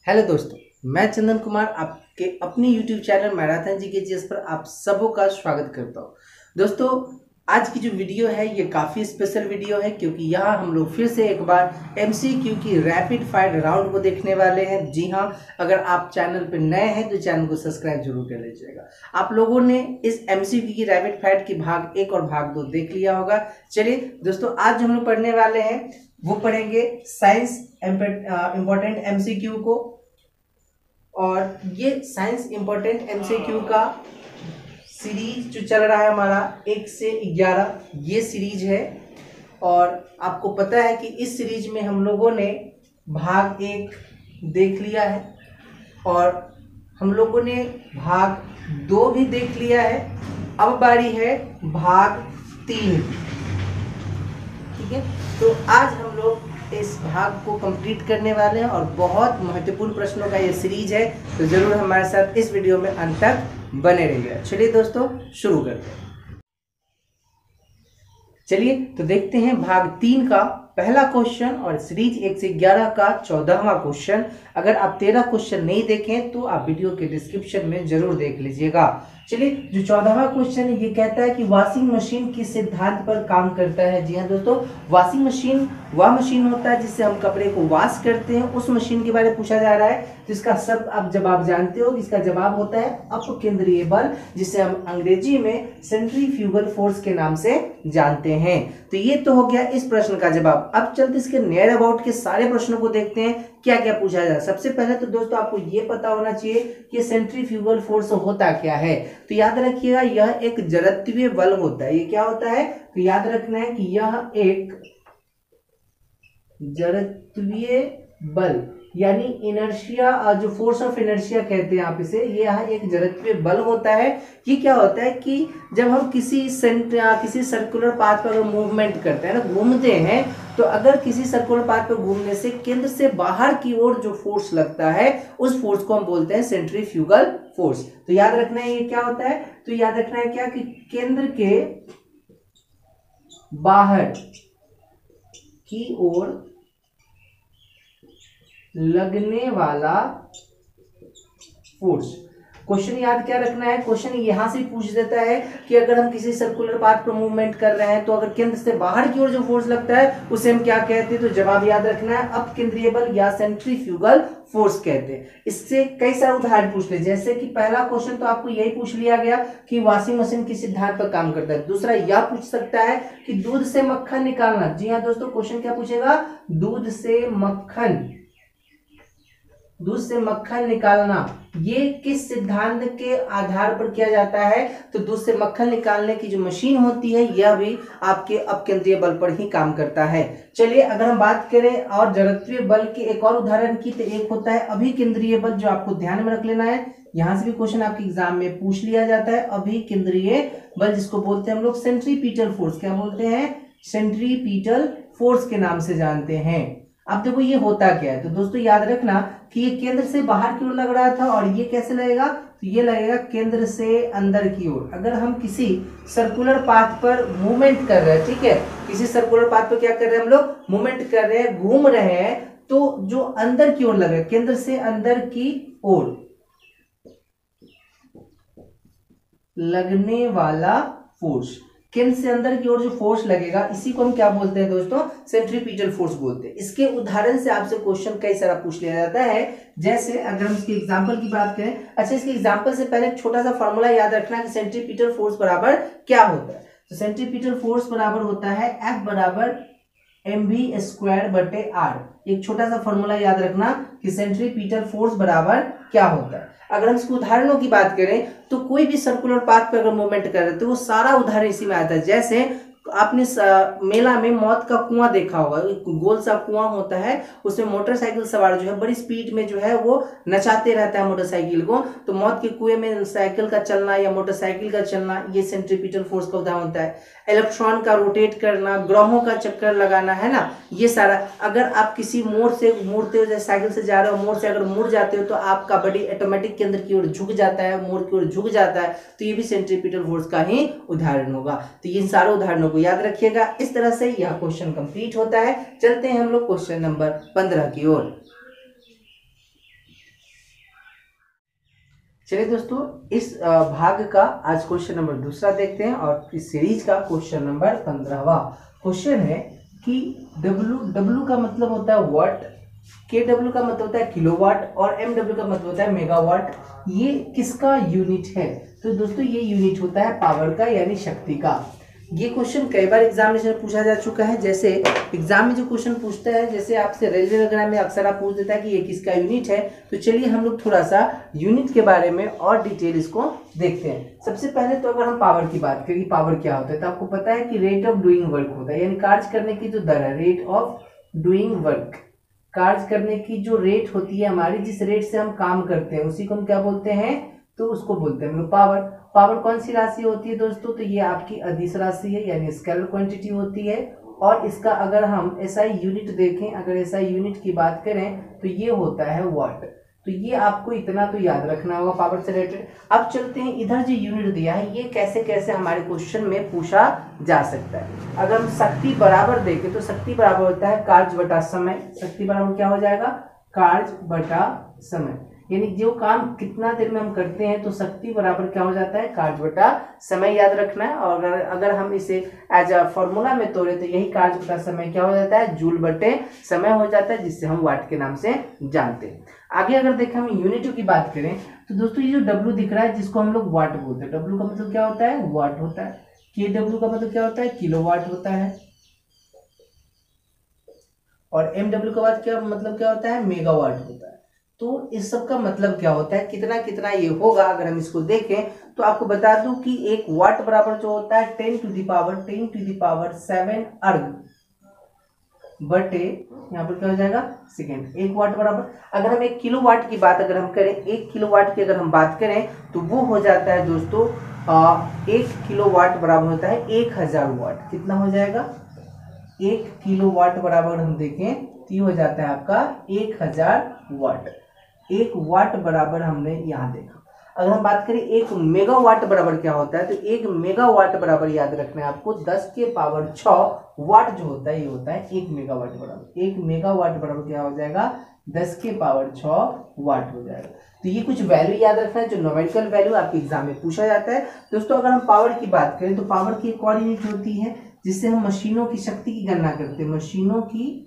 Hello दोस्तों, मैं चंदन कुमार आपके अपने YouTube चैनल मैराथन जीके पर आप सबों का स्वागत करता हूँ। दोस्तों, आज की जो वीडियो है ये काफ़ी स्पेशल वीडियो है क्योंकि यहाँ हम लोग फिर से एक बार MCQ की रैपिड फायर राउंड को देखने वाले हैं। जी हाँ, अगर आप चैनल पर नए हैं तो चैनल को सब्सक्राइब जरूर कर लीजिएगा। आप लोगों ने इस MCQ की रैपिड फायर की भाग 1 और भाग 2 देख लिया होगा। चलिए दोस्तों, आज हम लोग पढ़ने वाले हैं वो पढ़ेंगे साइंस इम्पोर्टेंट MCQ को। और ये साइंस इंपॉर्टेंट MCQ का सीरीज जो चल रहा है हमारा 1 से 11 ये सीरीज है। और आपको पता है कि इस सीरीज में हम लोगों ने भाग 1 देख लिया है और हम लोगों ने भाग 2 भी देख लिया है। अब बारी है भाग 3। ठीक है, तो आज हम लोग इस भाग को कंप्लीट करने वाले हैं और बहुत महत्वपूर्ण प्रश्नों का ये सीरीज है, तो जरूर हमारे साथ इस वीडियो में अंत तक बने रहिएगा। चलिए दोस्तों, शुरू करते हैं। चलिए तो देखते हैं भाग 3 का पहला क्वेश्चन और सीरीज 1 से 11 का 14वां क्वेश्चन। अगर आप 13 क्वेश्चन नहीं देखें तो आप वीडियो के डिस्क्रिप्शन में जरूर देख लीजिएगा। चलिए, जो 14वां क्वेश्चन ये कहता है कि वॉशिंग मशीन किस सिद्धांत पर काम करता है। जी हाँ दोस्तों, वॉशिंग मशीन वह मशीन होता है जिससे हम कपड़े को वॉश करते हैं, उस मशीन के बारे में पूछा जा रहा है। जिसका सब आप जवाब जानते हो, इसका जवाब होता है अपकेंद्रीय बल, जिसे हम अंग्रेजी में सेंट्रीफ्यूगल फोर्स के नाम से जानते हैं। तो ये तो हो गया इस प्रश्न का जवाब। अब चलते इसके नियर अबाउट के सारे प्रश्नों को देखते हैं क्या क्या पूछा जाए। सबसे पहले तो दोस्तों आपको ये पता होना चाहिए कि सेंट्रीफ्यूगल फोर्स होता क्या है। तो याद रखिएगा, यह एक जड़त्वीय बल होता है। ये क्या होता है तो याद रखना है कि यह एक जड़त्वीय बल यानी इनर्शिया, जो फोर्स ऑफ इनर्शिया कहते हैं आप इसे, यह एक जड़त्वीय बल होता है। ये क्या होता है कि जब हम किसी सर्कुलर पाथ पर मूवमेंट करते हैं ना, घूमते हैं, तो अगर किसी सर्कुलर पाथ पर घूमने से केंद्र से बाहर की ओर जो फोर्स लगता है उस फोर्स को हम बोलते हैं सेंट्रीफ्यूगल फोर्स। तो याद रखना है ये क्या होता है, तो याद रखना है क्या कि केंद्र के बाहर की ओर लगने वाला फोर्स। क्वेश्चन याद क्या रखना है, क्वेश्चन यहां से पूछ देता है कि अगर हम किसी सर्कुलर पाथ पर मूवमेंट कर रहे हैं तो अगर केंद्र से बाहर की ओर जो फोर्स लगता है उसे हम क्या कहते हैं। तो जवाब याद रखना है अपकेंद्रीय बल या सेंट्रीफ्यूगल फोर्स कहते हैं। इससे कई सारे उदाहरण पूछ ले, जैसे कि पहला क्वेश्चन तो आपको यही पूछ लिया गया कि वॉशिंग मशीन किस सिद्धांत पर काम करता है। दूसरा यह पूछ सकता है कि दूध से मक्खन निकालना। जी हाँ दोस्तों, क्वेश्चन क्या पूछेगा, दूध से मक्खन निकालना ये किस सिद्धांत के आधार पर किया जाता है। तो दूध से मक्खन निकालने की जो मशीन होती है यह भी आपके अपकेंद्रीय बल पर ही काम करता है। चलिए, अगर हम बात करें और जड़त्वीय बल के एक और उदाहरण की, तो एक होता है अभिकेंद्रीय बल, जो आपको ध्यान में रख लेना है। यहां से भी क्वेश्चन आपके एग्जाम में पूछ लिया जाता है। अभिकेंद्रीय बल जिसको बोलते हैं हम लोग सेंट्रीपिटल फोर्स, क्या बोलते हैं, सेंट्रीपिटल फोर्स के नाम से जानते हैं। अब देखो ये होता क्या है, तो दोस्तों याद रखना कि ये केंद्र से बाहर की ओर लग रहा था और ये कैसे लगेगा, तो ये लगेगा केंद्र से अंदर की ओर। अगर हम किसी सर्कुलर पाथ पर मूवमेंट कर रहे हैं, ठीक है, किसी सर्कुलर पाथ पर क्या कर रहे हैं हम लोग, मूवमेंट कर रहे हैं, घूम रहे हैं, तो जो अंदर की ओर लग रहा है, केंद्र से अंदर की ओर लगने वाला फोर्स, केंद्र से अंदर की ओर जो फोर्स लगेगा इसी को हम क्या बोलते हैं दोस्तों, सेंट्रीपिटल फोर्स बोलते हैं। इसके उदाहरण से आपसे क्वेश्चन कई सारा पूछ लिया जाता है। जैसे अगर हम इसके एग्जांपल की बात करें, अच्छा इसके एग्जांपल से पहले एक छोटा सा फॉर्मूला याद रखना कि सेंट्रीपिटल फोर्स बराबर क्या होता है। तो सेंट्रीपिटल फोर्स बराबर होता है F बराबर mv²/r। एक छोटा सा फॉर्मूला याद रखना कि सेंट्रीपिटल फोर्स बराबर क्या होता है। अगर हम इसके उदाहरणों की बात करें तो कोई भी सर्कुलर पाथ पर अगर मूवमेंट कर रहे हैं तो वो सारा उदाहरण इसी में आता है। जैसे आपने मेला में मौत का कुआं देखा होगा, गोल सा कुआं होता है, उसमें मोटरसाइकिल सवार जो है बड़ी स्पीड में जो है वो नचाते रहता है मोटरसाइकिल को। तो मौत के कुएं में साइकिल का चलना या मोटरसाइकिल का चलना ये सेंट्रीपिटल फोर्स का उदाहरण होता है। इलेक्ट्रॉन का रोटेट करना, ग्रहों का चक्कर लगाना, है ना, ये सारा। अगर आप किसी मोड़ से मुड़ते हो, साइकिल से जा रहे हो, मोड़ से अगर मुड़ जाते हो तो आपका बॉडी ऑटोमेटिक केंद्र की ओर झुक जाता है, मोड़ की ओर झुक जाता है, तो ये भी सेंट्रीपिटल फोर्स का ही उदाहरण होगा। तो इन सारे उदाहरणों को याद रखिएगा। इस तरह से यह क्वेश्चन कंप्लीट होता है। चलते हैं हम लोग क्वेश्चन नंबर 15 की ओर। चलिए दोस्तों, इस भाग का आज क्वेश्चन नंबर दूसरा देखते हैं और इस सीरीज का क्वेश्चन नंबर 15वां क्वेश्चन है कि W का मतलब होता है वाट, KW का मतलब होता है किलोवाट और MW का मतलब होता है मेगावाट। ये किसका यूनिट है? तो दोस्तों ये यूनिट होता है पावर का यानी शक्ति का। ये क्वेश्चन कई बार एग्जामिनेशन में पूछा जा चुका है। जैसे एग्जाम में जो क्वेश्चन पूछता है, जैसे आपसे रेलवे वगैरह में अक्सर आप पूछ देता है कि ये किसका यूनिट है। तो चलिए हम लोग थोड़ा सा यूनिट के बारे में और डिटेल इसको देखते हैं। सबसे पहले तो अगर हम पावर की बात करें कि पावर क्या होता है, तो आपको पता है कि रेट ऑफ डूइंग वर्क होता है, यानी कार्य करने की जो दर है, रेट ऑफ डूइंग वर्क, कार्य करने की जो रेट होती है हमारी, जिस रेट से हम काम करते हैं उसी को हम क्या बोलते हैं? तो उसको बोलते हैं हम लोग पावर। पावर कौन सी राशि होती है दोस्तों? तो ये आपकी अदिश राशि है यानी स्केलर क्वांटिटी होती है। और इसका अगर हम एसआई यूनिट देखें, अगर एसआई यूनिट की बात करें तो ये होता है वाट। तो ये आपको इतना तो याद रखना होगा पावर से रिलेटेड। अब चलते हैं इधर जो यूनिट दिया है ये कैसे कैसे हमारे क्वेश्चन में पूछा जा सकता है। अगर हम शक्ति बराबर देखें तो शक्ति बराबर होता है कार्य बटा समय। शक्ति बराबर क्या हो जाएगा? कार्य बटा समय, यानी जो काम कितना देर में हम करते हैं तो शक्ति बराबर क्या हो जाता है? कार्य बटा समय याद रखना है। और अगर हम इसे एज अ फॉर्मूला में तोड़े तो यही कार्य बटा समय क्या हो जाता है? जूल बटे समय हो जाता है, जिससे हम वाट के नाम से जानते हैं। आगे अगर देखें हम यूनिटों की बात करें तो दोस्तों ये जो W दिख रहा है जिसको हम लोग वाट बोलते हैं, W का मतलब क्या होता है? वाट होता है। KW का मतलब क्या होता है? किलोवाट होता है। और MW का बाद क्या मतलब क्या होता है? मेगावाट होता है। तो इस सब का मतलब क्या होता है, कितना कितना ये होगा? अगर हम इसको देखें तो आपको बता दूं कि एक वाट बराबर जो होता है 10 टू द पावर 7 अर्ग बटे यहाँ पर क्या हो जाएगा? सेकेंड। एक वाट बराबर, अगर हम एक किलो वाट की बात अगर हम करें, एक किलो वाट की अगर हम बात करें तो वो हो जाता है दोस्तों 1 किलो वाट बराबर होता है 1000 वाट। कितना हो जाएगा? 1 किलो वाट बराबर हम देखें तो ये हो जाता है आपका 1000 वाट। 1 वाट बराबर हमने यहाँ देखा। अगर हम बात करें 1 मेगावाट बराबर क्या होता है, तो 1 मेगावाट बराबर याद रखना है आपको 10 के पावर 6 वाट जो होता है ये होता है 1 मेगावाट बराबर। 1 मेगावाट बराबर क्या हो जाएगा? 10 के पावर 6 वाट हो जाएगा। तो ये कुछ वैल्यू याद रखना है जो न्यूमेरिकल वैल्यू आपके एग्जाम में पूछा जाता है। दोस्तों अगर हम पावर की बात करें तो पावर की एक और यूनिट होती है जिससे हम मशीनों की शक्ति की गणना करते हैं। मशीनों की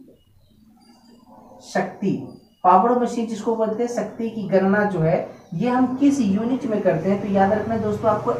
शक्ति, पावर ऑफ मशीन जिसको बोलते हैं, शक्ति की गणना जो है ये हम किस यूनिट में करते हैं? तो याद रखना है दोस्तों आपको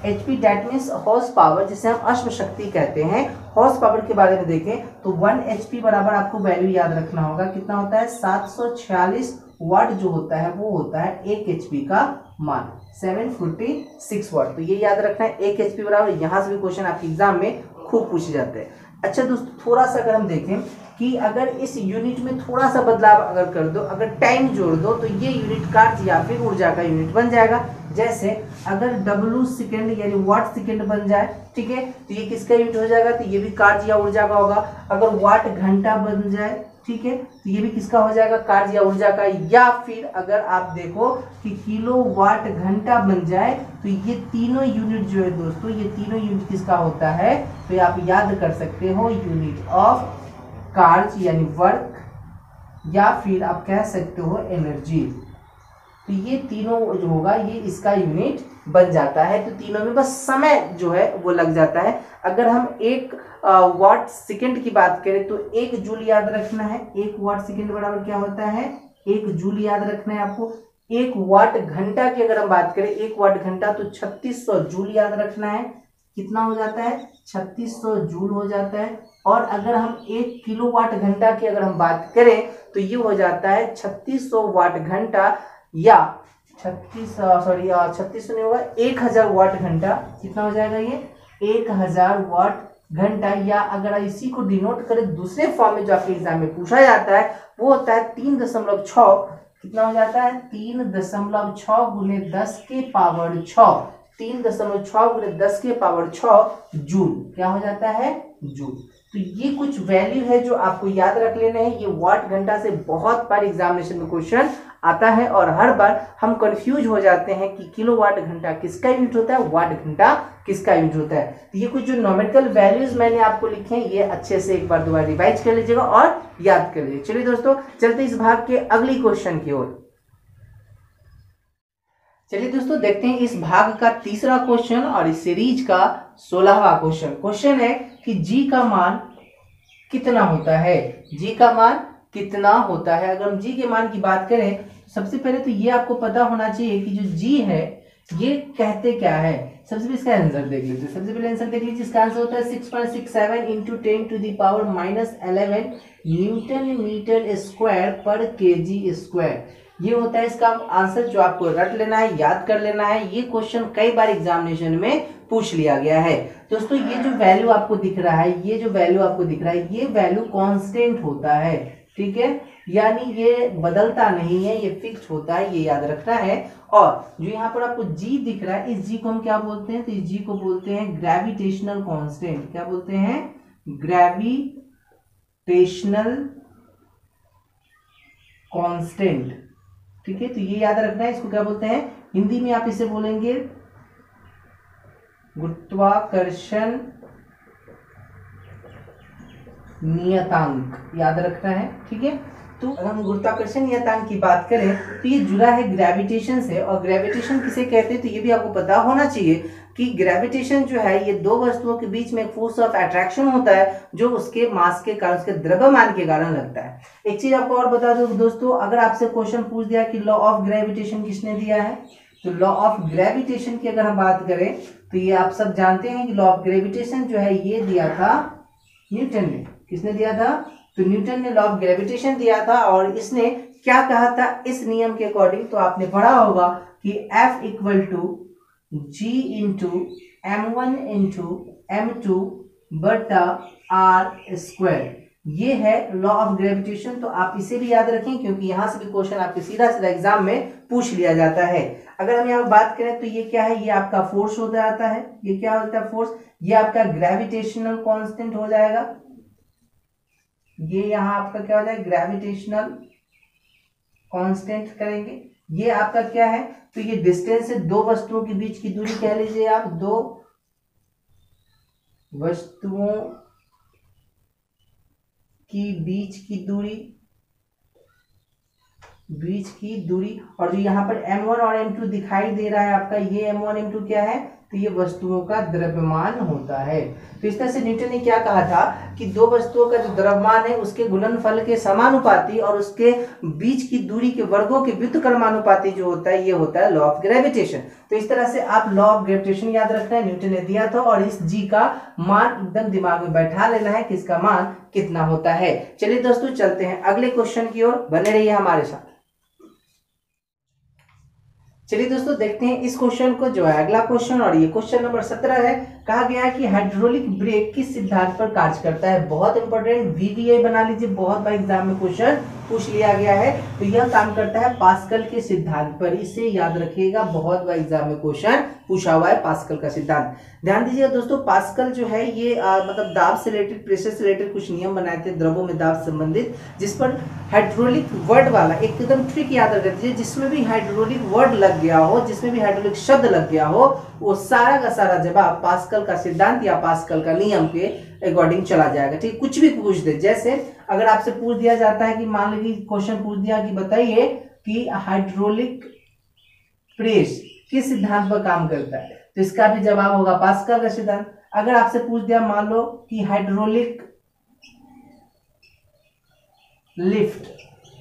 HP that means horse power, जिसे हम अश्व शक्ति कहते हैं। हॉर्स पावर के बारे में देखें तो 1 HP बराबर आपको वैल्यू याद रखना होगा, कितना होता है? 746 वाट जो होता है वो होता है 1 HP का मान, 746 वाट। तो ये याद रखना है 1 HP बराबर। यहाँ से भी क्वेश्चन आपके एग्जाम में खूब पूछे जाते हैं। अच्छा दोस्तों थोड़ा सा अगर हम देखें कि अगर इस यूनिट में थोड़ा सा बदलाव अगर कर दो, अगर टाइम जोड़ दो तो ये यूनिट कार्य या फिर ऊर्जा का यूनिट बन जाएगा। जैसे अगर W सेकेंड यानी वाट सेकेंड बन जाए, ठीक है, तो ये किसका यूनिट हो जाएगा? तो ये भी कार्य या ऊर्जा का होगा। अगर वाट घंटा बन जाए, ठीक है, तो ये भी किसका हो जाएगा? कार्य या ऊर्जा का। या फिर अगर आप देखो कि किलो वाट घंटा बन जाए तो ये तीनों यूनिट जो है दोस्तों, ये तीनों यूनिट किसका होता है? तो आप याद कर सकते हो यूनिट ऑफ कार्य यानी वर्क, या फिर आप कह सकते हो एनर्जी। तो ये तीनों जो होगा ये इसका यूनिट बन जाता है। तो तीनों में बस समय जो है वो लग जाता है। अगर हम 1 वाट सेकेंड की बात करें तो 1 जूल याद रखना है। 1 वाट सेकेंड बराबर क्या होता है? 1 जूल याद रखना है आपको। 1 वाट घंटा की अगर हम बात करें, 1 वाट घंटा तो 3600 जूल याद रखना है। कितना हो जाता है? 3600 जूल हो जाता है। और अगर हम 1 किलो वाट घंटा की अगर हम बात करें तो ये हो जाता है 3600 वाट घंटा, या 3600 नहीं होगा, 1000 वाट घंटा। कितना हो जाएगा ये? 1000 वाट घंटा। या अगर इसी को डिनोट करें दूसरे फॉर्म में जो आपके एग्जाम में पूछा जाता है वो होता है 3.6। कितना हो जाता है? 3.6 गुने 10 के पावर 6, 3.6 गुने 10 के पावर 6 जूल। क्या हो जाता है? जूल। तो ये कुछ वैल्यू है जो आपको याद रख लेना है। ये वाट घंटा से बहुत बार एग्जामिनेशन में क्वेश्चन आता है और हर बार हम कंफ्यूज हो जाते हैं कि किलो वाट घंटा किसका यूनिट होता है, वाट घंटा किसका यूनिट होता है। तो ये कुछ जो न्यूमेरिकल वैल्यूज मैंने आपको लिखे हैं ये अच्छे से एक बार दोबारा रिवाइज कर लीजिएगा और याद कर लीजिए। चलिए दोस्तों चलते इस भाग के अगली क्वेश्चन की ओर। चलिए दोस्तों देखते हैं इस भाग का तीसरा क्वेश्चन और इस सीरीज का 16वां क्वेश्चन। क्वेश्चन है कि जी का मान कितना होता है। जी का मान कितना होता है। अगर हम जी के मान की बात करें सबसे पहले तो ये आपको पता होना चाहिए कि जो जी है ये कहते क्या है। सबसे पहले इसका आंसर देख लीजिए। सबसे पहले आंसर देख लीजिए। इसका आंसर होता है 6.67 इंटू 10⁻⁻11 न्यूटन मीटर स्क्वायर पर केजी स्क्वायर। ये होता है इसका आंसर, जो आपको रट लेना है, याद कर लेना है। ये क्वेश्चन कई बार एग्जामिनेशन में पूछ लिया गया है। दोस्तों ये जो वैल्यू आपको दिख रहा है, ये जो वैल्यू आपको दिख रहा है, ये वैल्यू कांस्टेंट होता है, ठीक है, यानी ये बदलता नहीं है, ये फिक्स होता है, ये याद रखना है। और जो यहाँ पर आपको जी दिख रहा है, इस जी को हम क्या बोलते हैं, तो इस जी को बोलते हैं ग्रेविटेशनल कांस्टेंट। क्या बोलते हैं? ग्रेविटेशनल कांस्टेंट, ठीक है। तो ये याद रखना है, इसको क्या बोलते हैं, हिंदी में आप इसे बोलेंगे गुरुत्वाकर्षण नियतांक, याद रखना है, ठीक है। तो अगर हम गुरुत्वाकर्षण नियतांक की बात करें तो ये जुड़ा है ग्रेविटेशन से, और ग्रेविटेशन किसे कहते हैं तो ये भी आपको पता होना चाहिए कि ग्रेविटेशन जो है ये दो वस्तुओं के बीच में एक फोर्स ऑफ अट्रैक्शन होता है जो उसके मास के कारण, उसके द्रव्यमान के कारण लगता है। एक चीज आपको और बता दो दोस्तों, अगर आपसे क्वेश्चन पूछ दिया कि लॉ ऑफ ग्रेविटेशन किसने दिया है, तो लॉ ऑफ ग्रेविटेशन की अगर हम बात करें तो ये आप सब जानते हैं कि लॉ ऑफ ग्रेविटेशन जो है ये दिया था न्यूटन ने। किसने दिया था? तो न्यूटन ने लॉ ऑफ ग्रेविटेशन दिया था। और इसने क्या कहा था इस नियम के अकॉर्डिंग, तो आपने पढ़ा होगा कि F equal to G into m1 into m2 बटा r स्क्वायर, ये है लॉ ऑफ ग्रेविटेशन। तो आप इसे भी याद रखें क्योंकि यहां से भी क्वेश्चन आपके सीधा सीधा एग्जाम में पूछ लिया जाता है। अगर हम यहाँ बात करें तो ये क्या है, ये आपका फोर्स हो जाता है। ये क्या होता है? फोर्स। ये आपका ग्रेविटेशनल कांस्टेंट हो जाएगा। ये यहाँ आपका क्या हो जाएगा? ग्रेविटेशनल कांस्टेंट करेंगे। ये आपका क्या है, तो ये डिस्टेंस है, दो वस्तुओं के बीच की दूरी कह लीजिए आप, दो वस्तुओं की बीच की दूरी। और जो यहाँ पर m1 और m2 दिखाई दे रहा है आपका, ये m1 m2 क्या है, तो ये वस्तुओं का द्रव्यमान होता है। तो इस तरह से न्यूटन ने क्या कहा था कि दो वस्तुओं का जो द्रव्यमान है उसके गुणनफल के समानुपाती और उसके बीच की दूरी के वर्गों के व्युत्क्रमानुपाती जो होता है, ये होता है लॉ ऑफ ग्रेविटेशन। तो इस तरह से आप लॉ ऑफ ग्रेविटेशन याद रखना है, न्यूटन ने दिया था, और इस जी का मान एकदम दिमाग में बैठा लेना है कि इसका मान कितना होता है। चलिए दोस्तों चलते हैं अगले क्वेश्चन की ओर, बने रहिए हमारे साथ। चलिए दोस्तों देखते हैं इस क्वेश्चन को, जो है अगला क्वेश्चन, और ये क्वेश्चन नंबर 17 है। कहा गया है कि हाइड्रोलिक ब्रेक किस सिद्धांत पर कार्य करता है। बहुत इंपॉर्टेंट, वीवीआई बना लीजिए, बहुत बार एग्जाम में क्वेश्चन पूछ लिया गया है। तो यह काम करता है पास्कल के सिद्धांत पर, इसे याद रखिएगा, बहुत बार एग्जाम में क्वेश्चन पूछा हुआ है पास्कल का सिद्धांत। ध्यान दीजिएगा दोस्तों, पास्कल जो है ये मतलब दाब से रिलेटेड, प्रेशर से रिलेटेड कुछ नियम बनाए थे द्रवों में दाब संबंधित, जिस पर हाइड्रोलिक वर्ड वाला एकदम ट्रिक याद रख दीजिए, जिसमें भी हाइड्रोलिक वर्ड लग गया हो, जिसमें भी हाइड्रोलिक शब्द लग गया हो, वो सारा का सारा जवाब पास्कल का सिद्धांत या पास्कल का नियम के अकॉर्डिंग चला जाएगा, ठीक। कुछ भी पूछ दे, जैसे अगर आपसे पूछ दिया जाता है कि मान लीजिए क्वेश्चन पूछ दिया कि बताइए कि हाइड्रोलिक प्रेस किस सिद्धांत पर काम करता है, तो इसका भी जवाब होगा पास्कल का सिद्धांत। अगर आपसे पूछ दिया मान लो कि हाइड्रोलिक लिफ्ट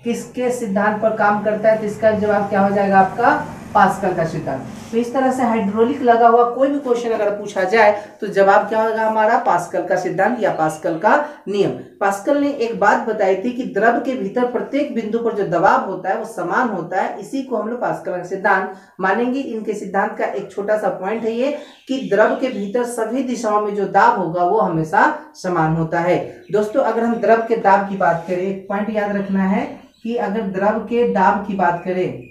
किसके सिद्धांत पर काम करता है, तो इसका जवाब क्या हो जाएगा आपका पास्कल का सिद्धांत। तो इस तरह से हाइड्रोलिक लगा हुआ कोई भी क्वेश्चन अगर पूछा जाए तो जवाब क्या होगा हमारा पास्कल का सिद्धांत या पास्कल का नियम। पास्कल ने एक बात बताई थी कि द्रव के भीतर प्रत्येक बिंदु पर जो दबाव होता है वो समान होता है, इसी को हम लोग पास्कल का सिद्धांत मानेंगे। इनके सिद्धांत का एक छोटा सा पॉइंट है ये कि द्रव के भीतर सभी दिशाओं में जो दाब होगा वो हमेशा समान होता है। दोस्तों अगर हम द्रव के दाब की बात करें, एक पॉइंट याद रखना है कि अगर द्रव के दाब की बात करें,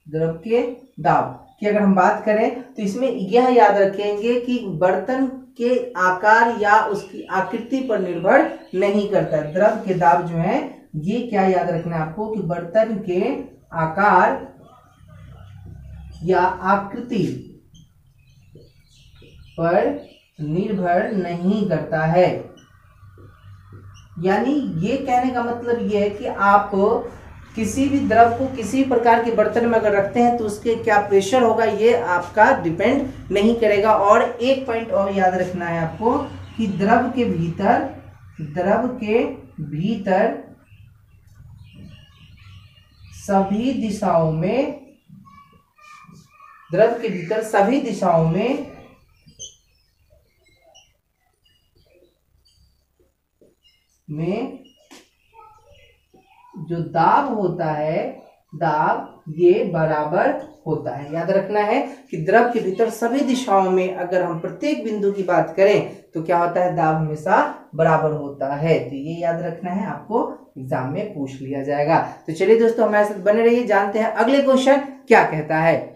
द्रव के दाब की अगर हम बात करें तो इसमें यह याद रखेंगे कि बर्तन के आकार या उसकी आकृति पर निर्भर नहीं करता। द्रव के दाब जो है ये क्या याद रखना है आपको कि बर्तन के आकार या आकृति पर निर्भर नहीं करता है। यानी ये कहने का मतलब ये है कि आप किसी भी द्रव को किसी भी प्रकार के बर्तन में अगर रखते हैं तो उसके क्या प्रेशर होगा ये आपका डिपेंड नहीं करेगा। और एक पॉइंट और याद रखना है आपको कि द्रव के भीतर सभी दिशाओं में जो दाब होता है, दाब ये बराबर होता है। याद रखना है कि द्रव के भीतर सभी दिशाओं में अगर हम प्रत्येक बिंदु की बात करें तो क्या होता है, दाब हमेशा बराबर होता है। तो ये याद रखना है, आपको एग्जाम में पूछ लिया जाएगा। तो चलिए दोस्तों हमारे साथ बने रहिए, जानते हैं अगले क्वेश्चन क्या कहता है।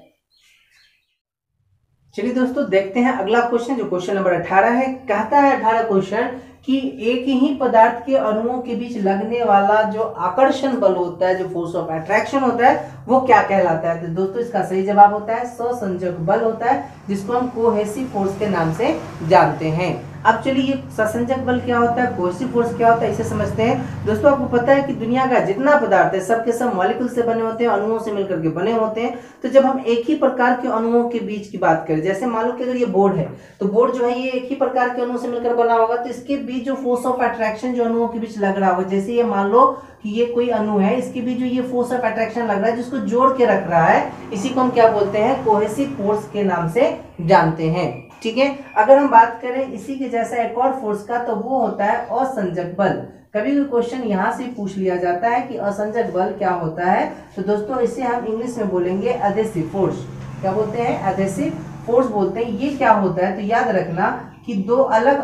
चलिए दोस्तों देखते हैं अगला क्वेश्चन, जो क्वेश्चन नंबर 18 है। कहता है 18 क्वेश्चन कि एक ही पदार्थ के अणुओं के बीच लगने वाला जो आकर्षण बल होता है, जो फोर्स ऑफ अट्रैक्शन होता है, वो क्या कहलाता है। तो दोस्तों इसका सही जवाब होता है सहसंजक बल होता है, जिसको हम कोहेसिव फोर्स के नाम से जानते हैं। अब चलिए ये सहसंजक बल क्या होता है, कोहेसिव फोर्स क्या होता है, इसे समझते हैं। दोस्तों आपको पता है कि दुनिया का जितना पदार्थ है सब के सब मॉलिक्यूल से बने होते हैं, अणुओं से मिलकर के बने होते हैं। तो जब हम एक ही प्रकार के अणुओं के बीच की बात करें, जैसे मान लो कि अगर ये बोर्ड है तो बोर्ड जो है ये एक ही प्रकार के अणुओं से मिलकर बना होगा, तो इसके बीच जो फोर्स ऑफ अट्रैक्शन जो अणुओं के बीच लग रहा होगा, जैसे ये मान लो कि ये कोई अणु है, इसके बीच जो ये फोर्स ऑफ अट्रैक्शन लग रहा है जिसको जोड़ के रख रहा है, इसी को हम क्या बोलते हैं, कोहेसिव फोर्स के नाम से जानते हैं। ठीक है, अगर हम बात करें इसी के जैसा एक और फोर्स का, तो वो होता है असंजक बल। कभी भी क्वेश्चन यहां से पूछ लिया जाता है कि असंजक बल क्या होता है, तो दोस्तों इसे हम इंग्लिश में बोलेंगे एडहेसिव फोर्स। क्या बोलते हैं, एडहेसिव फोर्स बोलते हैं। ये क्या होता है, तो याद रखना कि दो अलग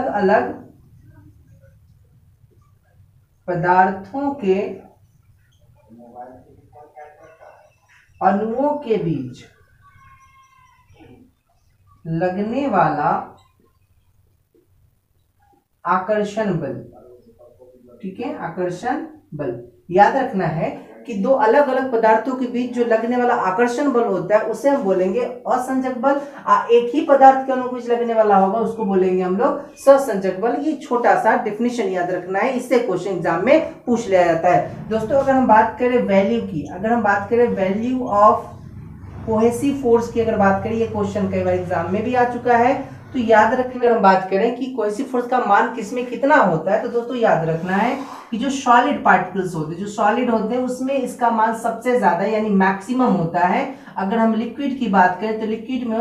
अलग पदार्थों के अणुओं के बीच लगने वाला आकर्षण बल। ठीक है, आकर्षण बल याद रखना है कि दो अलग अलग पदार्थों के बीच जो लगने वाला आकर्षण बल होता है उसे हम बोलेंगे असंजक बल। एक ही पदार्थ के अणु बीच लगने वाला होगा उसको बोलेंगे हम लोग सहसंजक बल। ये छोटा सा डेफिनेशन याद रखना है, इससे क्वेश्चन एग्जाम में पूछ लिया जाता है। दोस्तों अगर हम बात करें वैल्यू की, अगर हम बात करें वैल्यू ऑफ कोहेसिव फोर्स की अगर बात करें, ये क्वेश्चन कई बार एग्जाम में भी आ चुका है, तो याद रखिए अगर हम बात करें कि कोहेसिव फोर्स का मान किसमें कितना होता है, तो दोस्तों याद रखना है कि जो सॉलिड पार्टिकल्स होते हैं, जो सॉलिड होते हैं उसमें इसका मान सबसे ज्यादा यानी मैक्सिमम होता है। अगर हम लिक्विड की बात करें तो लिक्विड में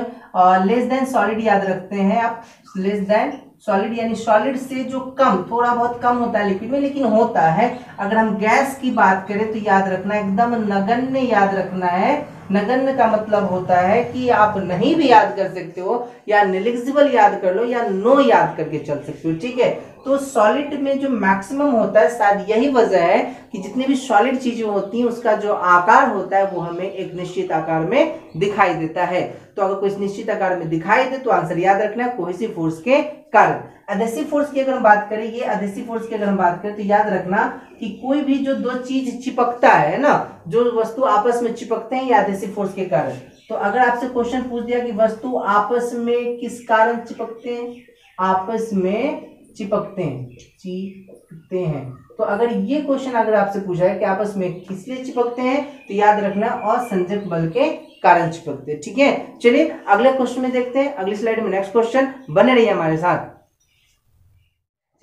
लेस देन सॉलिड याद रखते हैं आप, लेस देन सॉलिड यानी सॉलिड से जो कम, थोड़ा बहुत कम होता है लिक्विड में लेकिन होता है। अगर हम गैस की बात करें तो याद रखना एकदम नगण्य याद रखना है। नगण्य का मतलब होता है कि आप नहीं भी याद कर सकते हो या नेग्लिजिबल याद कर लो या नो याद करके चल सकते हो। ठीक है, तो सॉलिड में जो मैक्सिमम होता है, शायद यही वजह है कि जितनी भी सॉलिड चीजें होती हैं उसका जो आकार होता है वो हमें एक निश्चित आकार में दिखाई देता है। तो अगर कोई निश्चित आकार में दिखाई दे तो आंसर याद रखना है कोहेसिव फोर्स के कारण। एडहेसिव फोर्स की अगर हम बात करें, ये एडहेसिव फोर्स की अगर हम बात करें तो याद रखना कि कोई भी जो दो चीज चिपकता है ना, जो वस्तु आपस में चिपकते हैं, ये एडहेसिव फोर्स के कारण। तो अगर आपसे क्वेश्चन पूछ दिया कि वस्तु आपस में किस कारण चिपकते हैं, आपस में चिपकते हैं, तो अगर ये क्वेश्चन अगर आपसे पूछा है कि आपस में किस लिए चिपकते हैं, तो याद रखना असंजक बल के कारण चिपकते हैं। ठीक है, चलिए अगले क्वेश्चन में देखते हैं, अगली स्लाइड में नेक्स्ट क्वेश्चन, बने रहिए हमारे साथ।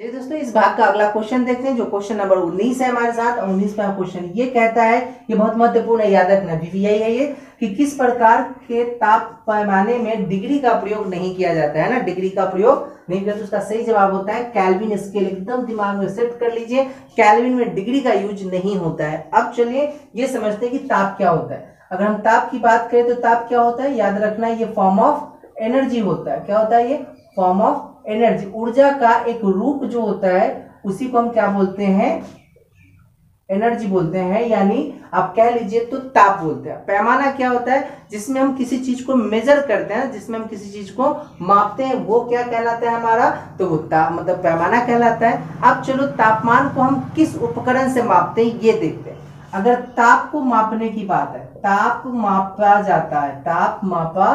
चलिए दोस्तों इस भाग का अगला क्वेश्चन देखते हैं, जो क्वेश्चन नंबर 19 है हमारे साथ। 19वां क्वेश्चन ये कहता है, ये बहुत महत्वपूर्ण है, याद रखना VVI है ये, कि किस प्रकार के ताप पैमाने में डिग्री का प्रयोग नहीं किया जाता है ना, डिग्री का प्रयोग नहीं किया। तो उसका सही जवाब होता है केल्विन स्केल। एकदम दिमाग में सेट कर लीजिए, केल्विन में डिग्री का यूज नहीं होता है। अब चलिए ये समझते हैं कि ताप क्या होता है। अगर हम ताप की बात करें तो ताप क्या होता है, याद रखना ये फॉर्म ऑफ एनर्जी होता है। क्या होता है, ये फॉर्म ऑफ एनर्जी, ऊर्जा का एक रूप जो होता है उसी को हम क्या बोलते हैं, एनर्जी बोलते हैं, यानी आप कह लीजिए तो ताप बोलते हैं। पैमाना क्या होता है, जिसमें हम किसी चीज को मेजर करते हैं, जिसमें हम किसी चीज को मापते हैं, वो क्या कहलाता है हमारा, तो वो ताप मतलब पैमाना कहलाता है। अब चलो तापमान को हम किस उपकरण से मापते हैं ये देखते हैं। अगर ताप को मापने की बात है, ताप मापा जाता है, ताप मापा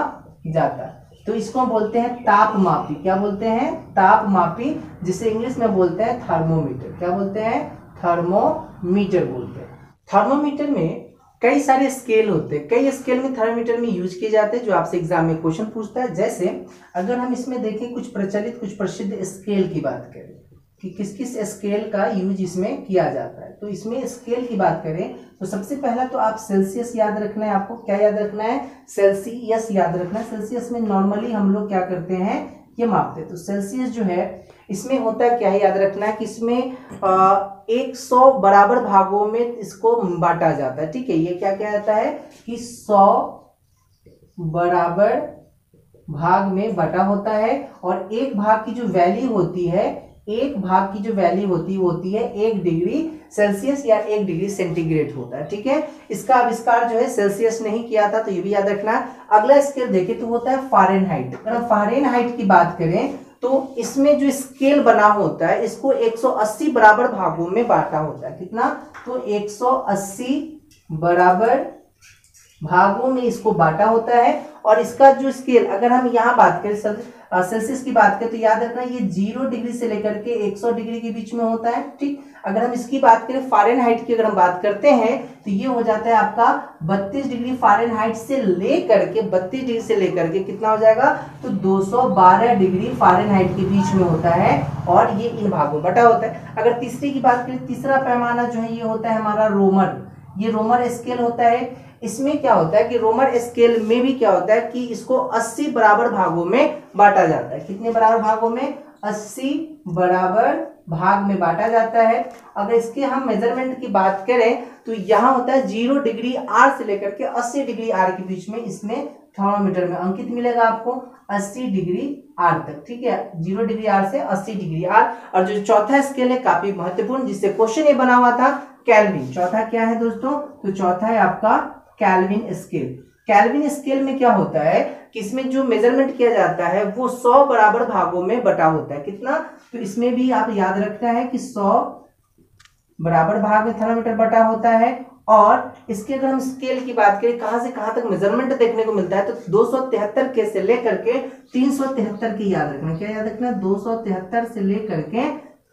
जाता है, तो इसको बोलते हैं तापमापी। क्या बोलते हैं, तापमापी, जिसे इंग्लिश में बोलते हैं थर्मोमीटर। क्या बोलते हैं, थर्मोमीटर बोलते हैं। थर्मोमीटर में कई सारे स्केल होते हैं, कई स्केल में थर्मोमीटर में यूज किए जाते हैं जो आपसे एग्जाम में क्वेश्चन पूछता है। जैसे अगर हम इसमें देखें कुछ प्रचलित कुछ प्रसिद्ध स्केल की बात करें कि किस किस स्केल का यूज इसमें किया जाता है, तो इसमें स्केल की बात करें तो सबसे पहला तो आप सेल्सियस याद रखना है। आपको क्या याद रखना है? सेल्सियस याद रखना है। सेल्सियस में नॉर्मली हम लोग क्या करते हैं, ये मापते हैं। तो सेल्सियस जो है इसमें होता है क्या है, याद रखना है कि इसमें 100 बराबर भागों में इसको बांटा जाता है। ठीक है, ये क्या क्या आता है कि 100 बराबर भाग में बटा होता है और एक भाग की जो वैल्यू होती है, एक भाग की जो वैल्यू होती है 1 डिग्री सेल्सियस या 1 डिग्री सेंटीग्रेड होता है। ठीक है, इसका आविष्कार जो है सेल्सियस ने ही किया था, तो ये भी याद रखना। अगला स्केल देखें तो होता है फारेनहाइट। अगर हम फारेनहाइट की बात करें तो इसमें जो स्केल बना होता है इसको 180 बराबर भागों में बांटा होता है। कितना? तो 180 बराबर भागों में इसको बांटा होता है। और इसका जो स्केल अगर हम यहाँ बात करें सेल्सियस की बात करें तो याद रखना ये 0 डिग्री से लेकर के 100 डिग्री के बीच में होता है। ठीक, अगर हम इसकी बात करें फारेनहाइट की, अगर हम बात करते हैं तो ये हो जाता है आपका 32 डिग्री फारेनहाइट से लेकर के 32 डिग्री से लेकर के कितना हो जाएगा, तो 212 डिग्री फारेनहाइट के बीच में होता है और ये इन भागों में बटा होता है। अगर तीसरे की बात करें, तीसरा पैमाना जो है ये होता है हमारा रोमर। ये रोमर स्केल होता है। इसमें क्या होता है कि रोमर स्केल में भी क्या होता है कि इसको 80 बराबर भागों में बांटा जाता है। कितने बराबर भागों में? 80 बराबर भाग में बांटा जाता है। अगर इसके हम मेजरमेंट की बात करें तो यहाँ होता है 0 डिग्री आर से लेकर के 80 डिग्री आर के बीच में इसमें थर्मोमीटर में अंकित मिलेगा आपको 80 डिग्री आर तक। ठीक है, 0 डिग्री आर से 80 डिग्री आर। और जो चौथा स्केल है काफी महत्वपूर्ण, जिससे क्वेश्चन ये बना हुआ था, केल्विन। चौथा क्या है दोस्तों? तो चौथा है आपका केल्विन स्केल। केल्विन स्केल में क्या होता है कि इसमें जो मेजरमेंट किया जाता है वो 100 बराबर भागों में बटा होता है। कितना? तो इसमें भी आप याद रखना है कि 100 बराबर भाग में थर्मामीटर बटा होता है। और इसके अगर हम स्केल की बात करें कहां से कहां तक मेजरमेंट देखने को मिलता है तो 273 के से लेकर के 373 की याद रखना। क्या याद रखना? 273 से लेकर के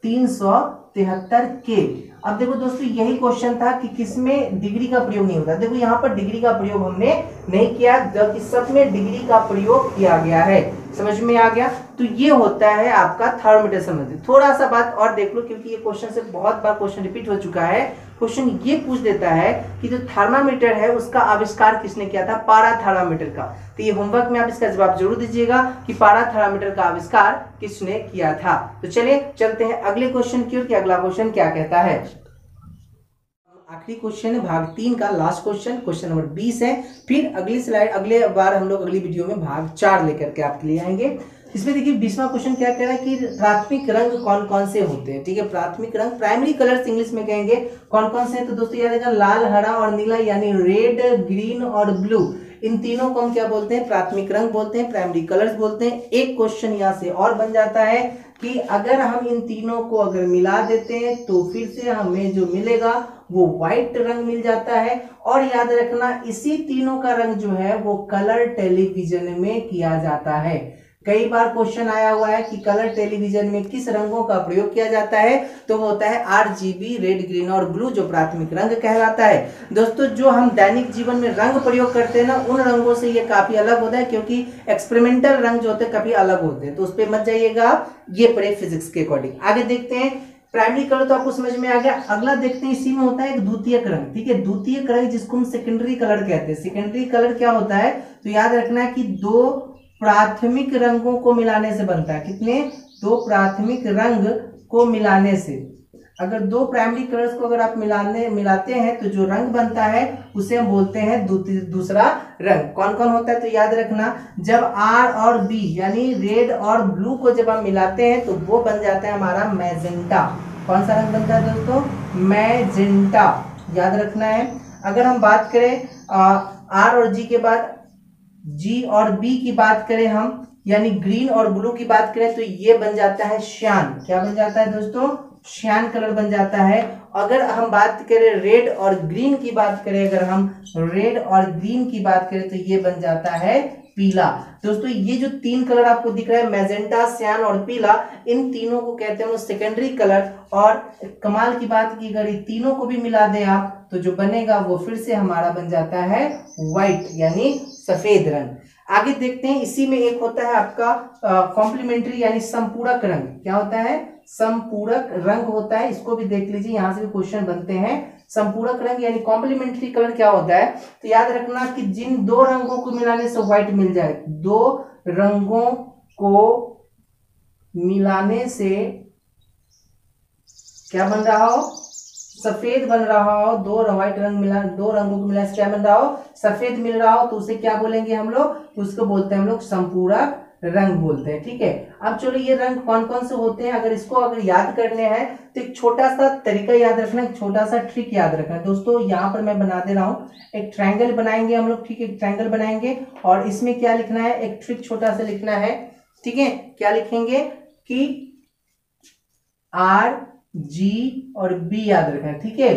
373 के। अब देखो दोस्तों यही क्वेश्चन था कि किसमें डिग्री का प्रयोग नहीं होता। देखो यहाँ पर डिग्री का प्रयोग हमने नहीं किया, जबकि सब में डिग्री का प्रयोग किया गया है। समझ में आ गया? तो ये होता है आपका थर्मोमीटर संबंधित। थोड़ा सा बात और देख लो, क्योंकि ये क्वेश्चन से बहुत बार क्वेश्चन रिपीट हो चुका है। क्वेश्चन ये पूछ देता है कि जो थर्मामीटर है उसका आविष्कार किसने किया था? पारा थर्मामीटर का। तो ये होमवर्क में आप इसका जवाब जरूर दीजिएगा कि पारा थर्मामीटर का आविष्कार किसने किया था। तो चलिए चलते हैं अगले क्वेश्चन की ओर कि अगला क्वेश्चन क्या कहता है। आखिरी क्वेश्चन है भाग 3 का, लास्ट क्वेश्चन, क्वेश्चन नंबर 20 है। फिर अगली स्लाइड अगले बार हम लोग अगली वीडियो में भाग 4 लेकर के आपके लिए आएंगे। इसमें देखिए 20वां क्वेश्चन क्या कह रहा है कि प्राथमिक रंग कौन कौन से होते हैं। ठीक है, प्राथमिक रंग, प्राइमरी कलर्स इंग्लिश में कहेंगे, कौन कौन से हैं? तो दोस्तों याद रखना लाल, हरा और नीला, यानी रेड, ग्रीन और ब्लू, इन तीनों को हम क्या बोलते हैं? प्राथमिक रंग बोलते हैं, प्राइमरी कलर्स बोलते हैं। एक क्वेश्चन यहाँ से और बन जाता है कि अगर हम इन तीनों को अगर मिला देते हैं तो फिर से हमें जो मिलेगा वो व्हाइट रंग मिल जाता है। और याद रखना इसी तीनों का रंग जो है वो कलर टेलीविजन में किया जाता है। कई बार क्वेश्चन आया हुआ है कि कलर टेलीविजन में किस रंगों का प्रयोग किया जाता है, तो वो होता है RGB, रेड, ग्रीन और ब्लू, जो प्राथमिक रंग कहलाता है। दोस्तों जो हम दैनिक जीवन में रंग प्रयोग करते हैं ना, उन रंगों से ये काफी अलग होता है, क्योंकि एक्सपेरिमेंटल रंग जो होते हैं काफी अलग होते हैं, तो उस पर मत जाइएगा, ये पढ़े फिजिक्स के अकॉर्डिंग। आगे देखते हैं, प्राइमरी कलर तो आपको समझ में आ गया। अगला देखते हैं, इसी में होता है एक द्वितीयक रंग। ठीक है, द्वितीयक रंग जिसको हम सेकेंडरी कलर कहते हैं। सेकेंडरी कलर क्या होता है? तो याद रखना है कि 2 प्राथमिक रंगों को मिलाने से बनता है। कितने? 2 प्राथमिक रंग को मिलाने से। अगर 2 प्राइमरी कलर्स को अगर आप मिलाते हैं तो जो रंग बनता है उसे हम बोलते हैं दूसरा रंग। कौन कौन होता है? तो याद रखना जब R और B यानी रेड और ब्लू को जब हम मिलाते हैं तो वो बन जाता है हमारा मैजेंटा। कौन सा रंग बनता है दोस्तों? मैजेंटा, याद रखना है। अगर हम बात करें R और G के बाद G और B की बात करें हम, यानी ग्रीन और ब्लू की बात करें, तो ये बन जाता है श्यान। क्या बन जाता है दोस्तों? श्यान कलर बन जाता है। अगर हम बात करें रेड और ग्रीन की बात करें, अगर हम रेड और ग्रीन की बात करें तो ये बन जाता है पीला। दोस्तों ये जो तीन कलर आपको दिख रहा है मैजेंटा, सियान और पीला, इन तीनों को कहते हैं सेकेंडरी कलर। और कमाल की बात की अगर तीनों को भी मिला दें आप तो जो बनेगा वो फिर से हमारा बन जाता है व्हाइट यानी सफेद रंग। आगे देखते हैं, इसी में एक होता है आपका कॉम्प्लीमेंट्री यानी संपूरक रंग। क्या होता है? संपूरक रंग होता है। इसको भी देख लीजिए, यहां से भी क्वेश्चन बनते हैं। संपूरक रंग यानी कॉम्प्लीमेंट्री कलर क्या होता है? तो याद रखना कि जिन दो रंगों को मिलाने से व्हाइट मिल जाए, दो रंगों को मिलाने से क्या बन रहा हो? सफेद बन रहा हो। दो व्हाइट रंग मिला, दो रंगों को मिलाने से क्या बन रहा हो? सफेद मिल रहा हो, तो उसे क्या बोलेंगे हम लोग? उसको बोलते हैं हम लोग संपूरक रंग बोलते हैं। ठीक है, अब चलो ये रंग कौन कौन से होते हैं अगर याद करने हैं तो एक छोटा सा तरीका याद रखना, एक छोटा सा ट्रिक याद रखना। दोस्तों यहाँ पर मैं बना दे रहा हूँ, एक ट्रायंगल बनाएंगे हम लोग। ठीक है, एक ट्रायंगल बनाएंगे और इसमें क्या लिखना है? एक ट्रिक छोटा सा लिखना है। ठीक है, क्या लिखेंगे कि R G और B याद रखना है। ठीक है,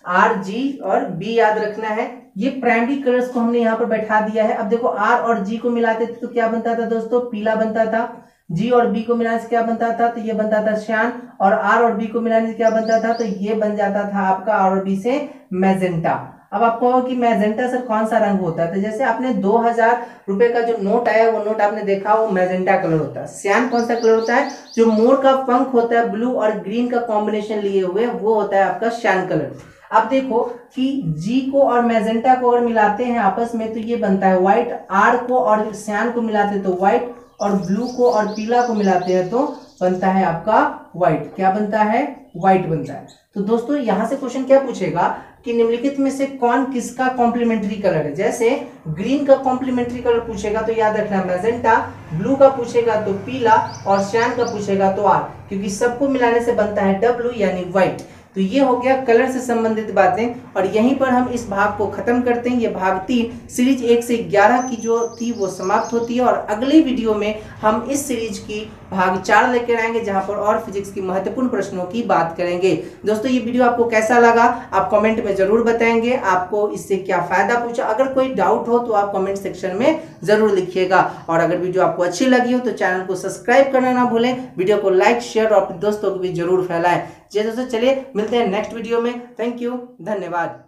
R G और B याद रखना है। ये प्राइमरी कलर्स को हमने यहाँ पर बैठा दिया है। अब देखो R और G को मिलाते थे तो क्या बनता था दोस्तों? पीला बनता था। G और B को मिलाने से क्या बनता था? तो ये बनता था श्यान। और R और B को मिलाने से क्या बनता था? तो ये बन जाता था आपका R और B से मैजेंटा। अब आपको कहो कि मैजेंटा सर कौन सा रंग होता है? तो जैसे आपने 2000 रुपए का जो नोट आया वो नोट आपने देखा, वो मैजेंटा कलर होता है। सियान कौन सा कलर होता है? जो मोर का पंख होता है, ब्लू और ग्रीन का कॉम्बिनेशन लिए हुए, वो होता है आपका सियान कलर। अब देखो कि जी को और मैजेंटा को अगर मिलाते हैं आपस में तो ये बनता है व्हाइट। आर को और सियान को मिलाते हैं तो व्हाइट, और ब्लू को और पीला को मिलाते हैं तो बनता है आपका व्हाइट। क्या बनता है? व्हाइट बनता है। तो दोस्तों यहां से क्वेश्चन क्या पूछेगा कि निम्नलिखित में से कौन किसका कॉम्प्लीमेंट्री कलर है? जैसे ग्रीन का कॉम्प्लीमेंट्री कलर पूछेगा तो याद रखना मैजेंटा, ब्लू का पूछेगा तो पीला, और सियान का पूछेगा तो आर, क्योंकि सबको मिलाने से बनता है डब्ल्यू यानी व्हाइट। तो ये हो गया कलर से संबंधित बातें, और यहीं पर हम इस भाग को खत्म करते हैं। ये भाग 3 सीरीज 1 से 11 की जो थी वो समाप्त होती है, और अगले वीडियो में हम इस सीरीज की भाग 4 लेकर आएंगे, जहां पर और फिजिक्स की महत्वपूर्ण प्रश्नों की बात करेंगे। दोस्तों ये वीडियो आपको कैसा लगा आप कमेंट में जरूर बताएंगे, आपको इससे क्या फायदा पूछा। अगर कोई डाउट हो तो आप कमेंट सेक्शन में जरूर लिखिएगा, और अगर वीडियो आपको अच्छी लगी हो तो चैनल को सब्सक्राइब करना ना भूलें, वीडियो को लाइक शेयर और अपने दोस्तों को भी जरूर फैलाएं। जी दोस्तों चलिए मिलते हैं नेक्स्ट वीडियो में। थैंक यू, धन्यवाद।